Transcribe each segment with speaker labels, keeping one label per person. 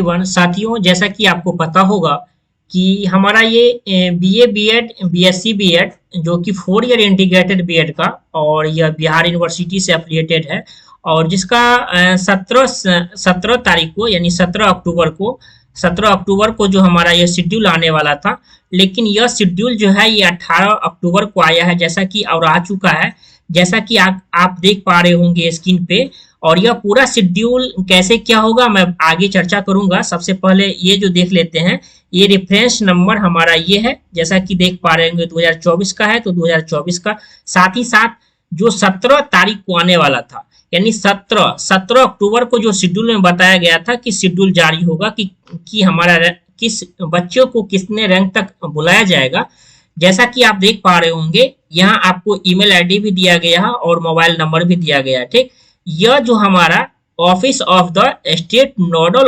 Speaker 1: साथियों, जैसा कि आपको पता होगा कि हमारा ये बीए बीएड बीएससी बीएड जो कि 4 ईयर इंटीग्रेटेड बीएड का और यह बिहार यूनिवर्सिटी से एफिलिएटेड है और जिसका 17 तारीख को यानी 17 अक्टूबर को जो हमारा यह शेड्यूल आने वाला था, लेकिन यह शेड्यूल जो है ये 18 अक्टूबर को आया है, जैसा कि और आ चुका है, जैसा कि आप देख पा रहे होंगे स्क्रीन पे। और यह पूरा शेड्यूल कैसे क्या होगा मैं आगे चर्चा करूंगा। सबसे पहले ये जो देख लेते हैं, ये रेफरेंस नंबर हमारा ये है, जैसा कि देख पा रहे होंगे 2024 का है, तो 2024 का साथ ही साथ जो 17 तारीख को आने वाला था, यानी 17 अक्टूबर को जो शेड्यूल में बताया गया था कि शेड्यूल जारी होगा कि हमारा किस बच्चों को कितने रैंक तक बुलाया जाएगा। जैसा कि आप देख पा रहे होंगे, यहाँ आपको ईमेल आईडी भी दिया गया है और मोबाइल नंबर भी दिया गया है। ठीक, यह जो हमारा office of the state nodal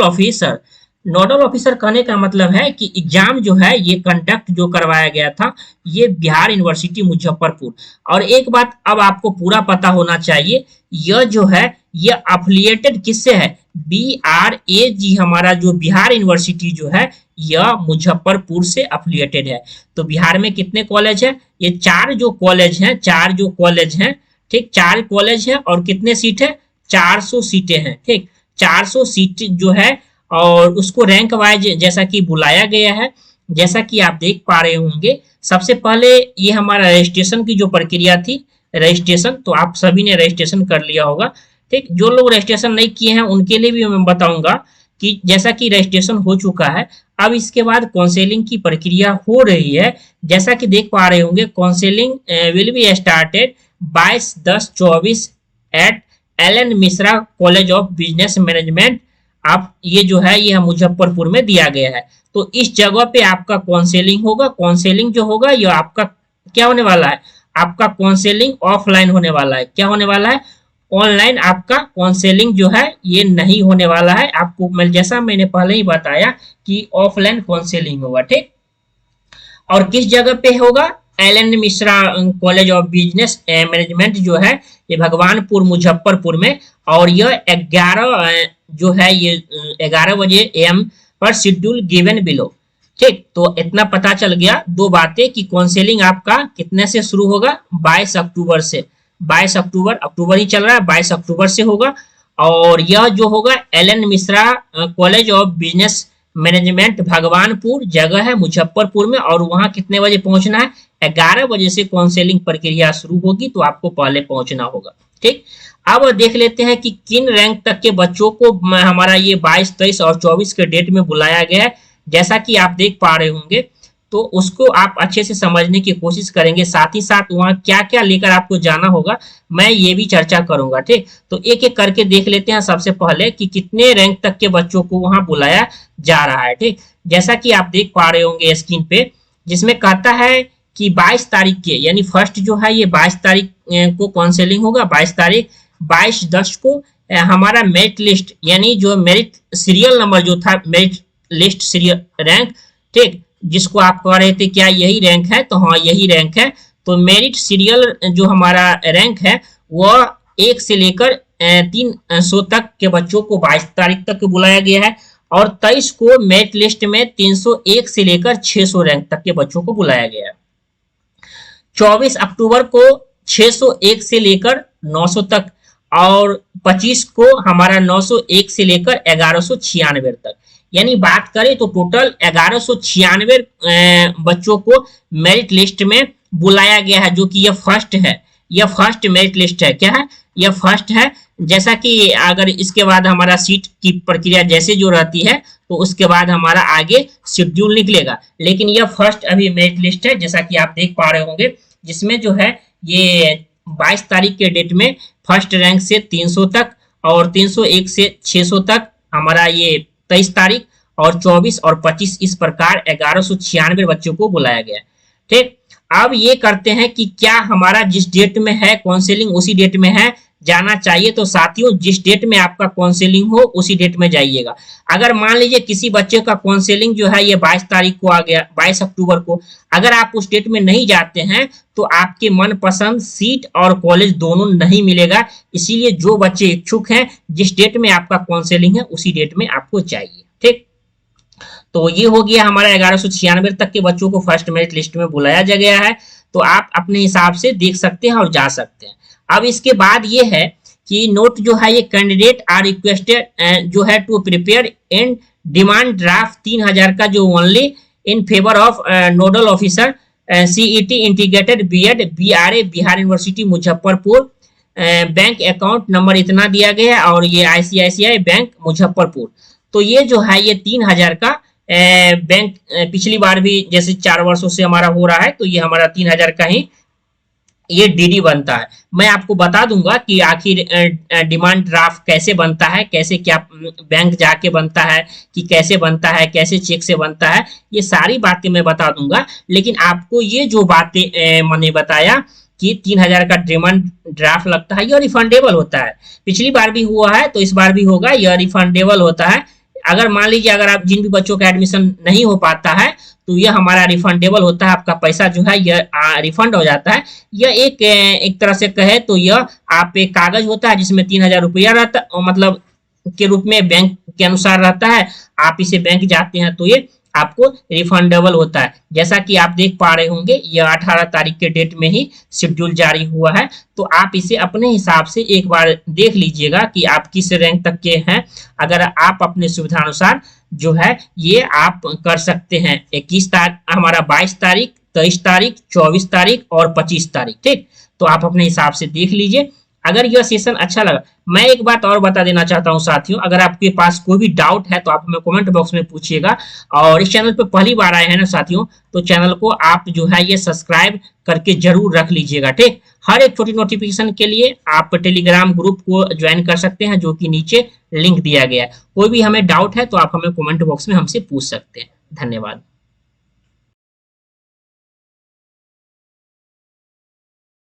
Speaker 1: officer कहने का मतलब है कि एग्जाम जो है ये कंडक्ट जो करवाया गया था ये बिहार यूनिवर्सिटी मुजफ्फरपुर। और एक बात अब आपको पूरा पता होना चाहिए, यह जो है ये अफिलिएटेड किससे है, BRAG, हमारा जो बिहार यूनिवर्सिटी जो है यह मुजफ्फरपुर से अफिलिएटेड है। तो बिहार में कितने कॉलेज है, ये चार जो कॉलेज हैं, ठीक, 4 कॉलेज है और कितने सीट है, 400 सीटें हैं। ठीक, 400 सीट जो है और उसको रैंक वाइज जैसा कि बुलाया गया है, जैसा कि आप देख पा रहे होंगे। सबसे पहले ये हमारा रजिस्ट्रेशन की जो प्रक्रिया थी, रजिस्ट्रेशन तो आप सभी ने रजिस्ट्रेशन कर लिया होगा। ठीक, जो लोग रजिस्ट्रेशन नहीं किए हैं उनके लिए भी मैं बताऊंगा कि जैसा कि रजिस्ट्रेशन हो चुका है, अब इसके बाद काउंसलिंग की प्रक्रिया हो रही है। जैसा कि देख पा रहे होंगे, counselling will be started 22/10/24 at Allen Mishra college of business management. आप ये जो है ये मुजफ्फरपुर में दिया गया है, तो इस जगह पे आपका काउंसलिंग होगा। काउंसलिंग जो होगा ये आपका क्या होने वाला है, आपका काउंसलिंग ऑफलाइन होने वाला है। क्या होने वाला है, ऑनलाइन आपका काउंसलिंग जो है ये नहीं होने वाला है। आपको जैसा मैंने पहले ही बताया कि ऑफलाइन काउंसलिंग होगा। ठीक, और किस जगह पे होगा, Allen Mishra college of business management जो है ये भगवानपुर मुजफ्फरपुर में। और यह 11 बजे AM पर शेड्यूल गिवन बिलो। ठीक, तो इतना पता चल गया दो बातें कि काउंसलिंग आपका कितने से शुरू होगा, 22 अक्टूबर से। 22 अक्टूबर ही चल रहा है, 22 अक्टूबर से होगा। और यह जो होगा Allen Mishra college of business management Bhagwanpur जगह है मुजफ्फरपुर में। और वहां कितने बजे पहुंचना है, 11 बजे से काउंसलिंग प्रक्रिया शुरू होगी, तो आपको पहले पहुंचना होगा। ठीक, अब देख लेते हैं कि किन रैंक तक के बच्चों को हमारा ये 22, 23 और 24 के डेट में बुलाया गया है। जैसा कि आप देख पा रहे होंगे, तो उसको आप अच्छे से समझने की कोशिश करेंगे। साथ ही साथ वहाँ क्या क्या लेकर आपको जाना होगा मैं ये भी चर्चा करूंगा। ठीक, तो एक एक करके देख लेते हैं सबसे पहले कि कितने रैंक तक के बच्चों को वहाँ बुलाया जा रहा है। ठीक, जैसा कि आप देख पा रहे होंगे स्क्रीन पे, जिसमें कहता है कि 22 तारीख के, यानी फर्स्ट जो है ये 22 तारीख को काउंसलिंग होगा। 22 तारीख 22/10 को हमारा मेरिट लिस्ट, यानी जो मेरिट सीरियल नंबर जो था, मेरिट लिस्ट सीरियल रैंक, ठीक, जिसको आप कह रहे थे क्या यही रैंक है, तो हाँ यही रैंक है। तो मेरिट सीरियल जो हमारा रैंक है वह 1 से लेकर 300 तक के बच्चों को 22 तारीख तक बुलाया गया है। और 23 को मेरिट लिस्ट में 301 से लेकर 600 रैंक तक के बच्चों को बुलाया गया है। 24 अक्टूबर को 601 से लेकर 900 तक और 25 को हमारा 901 से लेकर 1196 तक। यानी बात करें तो टोटल 1196 बच्चों को मेरिट लिस्ट में बुलाया गया है, जो कि यह फर्स्ट है, यह फर्स्ट मेरिट लिस्ट है। क्या है, यह फर्स्ट है। जैसा कि अगर इसके बाद हमारा सीट की प्रक्रिया जैसे जो रहती है तो उसके बाद हमारा आगे शेड्यूल निकलेगा, लेकिन यह फर्स्ट अभी मेरिट लिस्ट है, जैसा कि आप देख पा रहे होंगे, जिसमें जो है ये 22 तारीख के डेट में फर्स्ट रैंक से 300 तक और 301 से 600 तक हमारा ये 23 तारीख और 24 और 25 इस प्रकार 1196 बच्चों को बुलाया गया। ठीक, अब ये करते हैं कि क्या हमारा जिस डेट में है काउंसलिंग उसी डेट में है जाना चाहिए। तो साथियों, जिस डेट में आपका काउंसलिंग हो उसी डेट में जाइएगा। अगर मान लीजिए किसी बच्चे का काउंसलिंग जो है ये 22 तारीख को आ गया, 22 अक्टूबर को, अगर आप उस डेट में नहीं जाते हैं तो आपके मनपसंद सीट और कॉलेज दोनों नहीं मिलेगा। इसीलिए जो बच्चे इच्छुक हैं जिस डेट में आपका काउंसलिंग है उसी डेट में आपको जाइए। ठीक, तो ये हो गया हमारा 1196 तक के बच्चों को फर्स्ट मेरिट लिस्ट में बुलाया जा गया है। तो आप अपने हिसाब से देख सकते हैं और जा सकते हैं। अब इसके बाद ये है कि नोट जो है ये कैंडिडेट आर रिक्वेस्टेड जो है to prepare and demand draft 3000 का जो only in favour of nodal officer CET integrated BEd BRA Bihar university Muzaffarpur, bank account number इतना दिया गया है और ये आईसीआईसीआई बैंक मुजफ्फरपुर। तो ये जो है ये 3000 का बैंक पिछली बार भी जैसे 4 वर्षों से हमारा हो रहा है, तो ये हमारा 3000 का ही ये डीडी बनता है। मैं आपको बता दूंगा कि आखिर डिमांड ड्राफ्ट कैसे बनता है, कैसे क्या बैंक जाके बनता है, कि कैसे बनता है, कैसे चेक से बनता है, ये सारी बातें मैं बता दूंगा। लेकिन आपको ये जो बातें मैंने बताया कि 3000 का डिमांड ड्राफ्ट लगता है, यह रिफंडेबल होता है। पिछली बार भी हुआ है तो इस बार भी होगा, यह रिफंडेबल होता है। अगर मान लीजिए अगर आप जिन भी बच्चों का एडमिशन नहीं हो पाता है तो यह हमारा रिफंडेबल होता है, आपका पैसा जो है यह रिफंड हो जाता है। यह एक तरह से कहे तो यह आप एक कागज होता है जिसमें 3000 रुपया रहता मतलब के रूप में बैंक के अनुसार रहता है। आप इसे बैंक जाते हैं तो ये आपको रिफंडेबल होता है। जैसा कि आप देख पा रहे होंगे यह 18 तारीख के डेट में ही शेड्यूल जारी हुआ है। तो आप इसे अपने हिसाब से एक बार देख लीजिएगा कि आप किस रैंक तक के हैं। अगर आप अपने सुविधानुसार जो है ये आप कर सकते हैं। 21 तारीख हमारा 22 तारीख, 23 तारीख, 24 तारीख और 25 तारीख, ठीक। तो आप अपने हिसाब से देख लीजिए। अगर यह सेशन अच्छा लगा, मैं एक बात और बता देना चाहता हूं साथियों, अगर आपके पास कोई भी डाउट है तो आप हमें कमेंट बॉक्स में पूछिएगा। और इस चैनल पे पहली बार आए हैं ना साथियों, तो चैनल को आप जो है ये सब्सक्राइब करके जरूर रख लीजिएगा, ठीक। हर एक छोटी नोटिफिकेशन के लिए आप टेलीग्राम ग्रुप को ज्वाइन कर सकते हैं जो कि नीचे लिंक दिया गया है। कोई भी हमें डाउट है तो आप हमें कमेंट बॉक्स में हमसे पूछ सकते हैं। धन्यवाद।